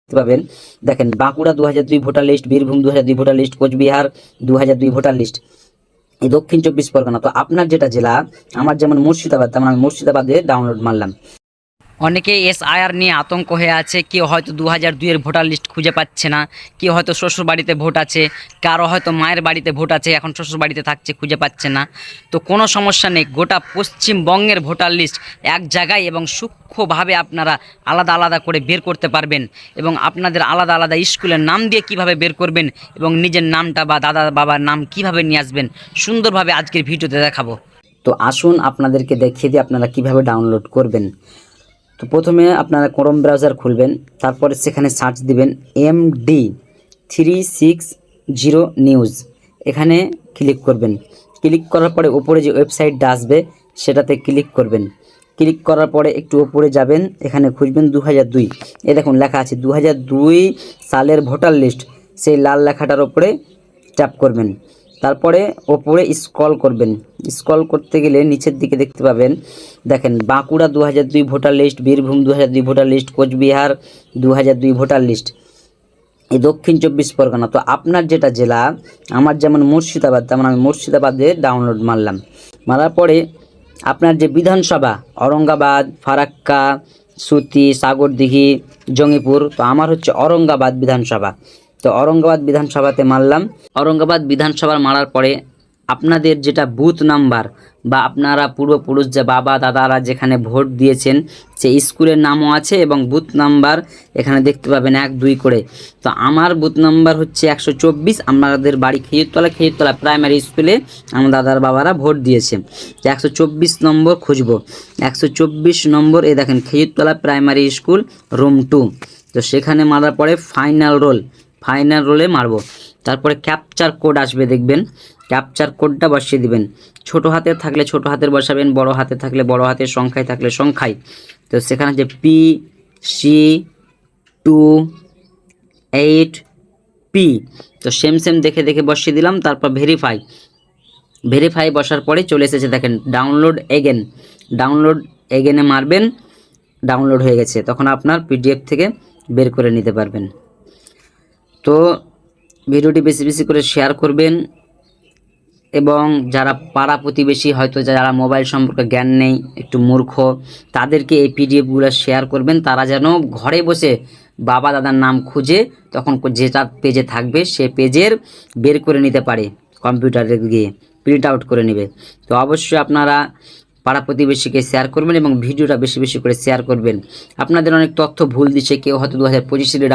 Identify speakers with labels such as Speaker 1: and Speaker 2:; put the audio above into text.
Speaker 1: দেখতে পাবেন। দেখেন Bankura 2002 voter list, Birbhum 2002 voter list, Coochbehar 2002 voter list, এই দক্ষিণ 24 পরগনা। তো আপনার যেটা জেলা, আমার যেমন মুর্শিদাবাদ, তেমন আমি মুর্শিদাবাদে ডাউনলোড মারলাম।
Speaker 2: অনেকে এসআইআর নিয়ে আতঙ্ক হয়ে আছে। কেউ হয়তো 2002-এর ভোটার লিস্ট খুঁজে পাচ্ছে না, কেউ হয়তো শ্বশুর বাড়িতে ভোট আছে, কারো হয়তো মায়ের বাড়িতে ভোট আছে, এখন শ্বশুর বাড়িতে থাকছে, খুঁজে পাচ্ছে না। তো কোনো সমস্যা নেই, গোটা পশ্চিমবঙ্গের ভোটার লিস্ট এক জায়গায় এবং সূক্ষ্মভাবে আপনারা আলাদা আলাদা করে বের করতে পারবেন। এবং আপনাদের আলাদা আলাদা স্কুলের নাম দিয়ে কিভাবে বের করবেন এবং নিজের নামটা বা দাদা বাবার নাম কিভাবে নিয়ে আসবেন, সুন্দরভাবে আজকের ভিডিওতে দেখাবো।
Speaker 1: তো আসুন আপনাদেরকে দেখিয়ে দিই আপনারা কিভাবে ডাউনলোড করবেন। তো প্রথমে আপনারা ক্রোম ব্রাউজার খুলবেন, তারপরে সেখানে সার্চ দিবেন MD360 নিউজ, এখানে ক্লিক করবেন। ক্লিক করার পরে উপরে যে ওয়েবসাইটটা আসবে সেটাতে ক্লিক করবেন। ক্লিক করার পরে একটু উপরে যাবেন, এখানে খুঁজবেন 2002। এ দেখুন লেখা আছে 2002 সালের ভোটার লিস্ট, সেই লাল লেখাটার উপরে ট্যাপ করবেন। তারপরে ওপরে স্ক্রল করবেন। স্ক্রল করতে গেলে নিচের দিকে দেখতে পাবেন, দেখেন Bankura 2002 voter list, Birbhum 2002 voter list, Coochbehar 2002 voter list, এই দক্ষিণ 24 পরগনা। তো আপনার যেটা জেলা, আমার যেমন মুর্শিদাবাদ, তেমন আমি মুর্শিদাবাদে ডাউনলোড মারলাম। মারার পরে আপনার যে বিধানসভা, औरंगाबाद, ফারাক্কা, সুতি, সাগরদিঘি, জঙ্গিপুর, তো আমার হচ্ছে औरंगाबाद বিধানসভা। তো औरंगाबाद বিধানসভাতে মারলাম। औरंगाबाद বিধানসভার মারার পরে আপনাদের যেটা বুথ নাম্বার বা আপনারা পূর্বপুরুষ যে বাবা দাদারা যেখানে ভোট দিয়েছেন সেই স্কুলের নামও আছে এবং বুথ নাম্বার এখানে দেখতে পাবেন 1 2 করে। তো আমার বুথ নাম্বার হচ্ছে 124। আমাদের বাড়ি খেজুরতলা প্রাইমারি স্কুলে আমার দাদার বাবারা ভোট দিয়েছে। তো 124 নম্বর খুঁজবো। 124 নম্বর, এই দেখেন খেজুরতলা প্রাইমারি স্কুল রুম 2। তো সেখানে মারার পরে ফাইনাল রোলে মারবো। তারপরে ক্যাপচার কোড আসবে, দেখবেন ক্যাপচার কোডটা বসিয়ে দিবেন। ছোট হাতের থাকলে ছোট হাতের বসাবেন, বড় হাতে থাকলে বড় হাতের, সংখ্যায় থাকলে সংখ্যায়। তো সেখানে যে PC28P, তো সেম দেখে দেখে বসিয়ে দিলাম। তারপর ভেরিফাই বসার পরে চলে এসেছে, দেখেন ডাউনলোড এগেনে মারবেন। ডাউনলোড হয়ে গেছে, তখন আপনার PDF থেকে বের করে নিতে পারবেন। তো ভিডিওটি বেশি বেশি করে শেয়ার করবেন এবং যারা পাড়া প্রতিবেশী, হয়তো যারা মোবাইল সম্পর্কে জ্ঞান নেই, একটু মূর্খ, তাদেরকে এই PDFগুলো শেয়ার করবেন। তারা যেন ঘরে বসে বাবা দাদার নাম খুঁজে তখন যেটা পেজে থাকবে সে পেজের বের করে নিতে পারে, কম্পিউটারে গিয়ে প্রিন্ট আউট করে নেবে। তো অবশ্যই আপনারা পাড়া প্রতিবেশীকে শেয়ার করবেন এবং ভিডিওটা বেশি বেশি করে শেয়ার করবেন। আপনাদের অনেক তথ্য ভুল দিচ্ছে, কেউ হয়তো 2025 সালে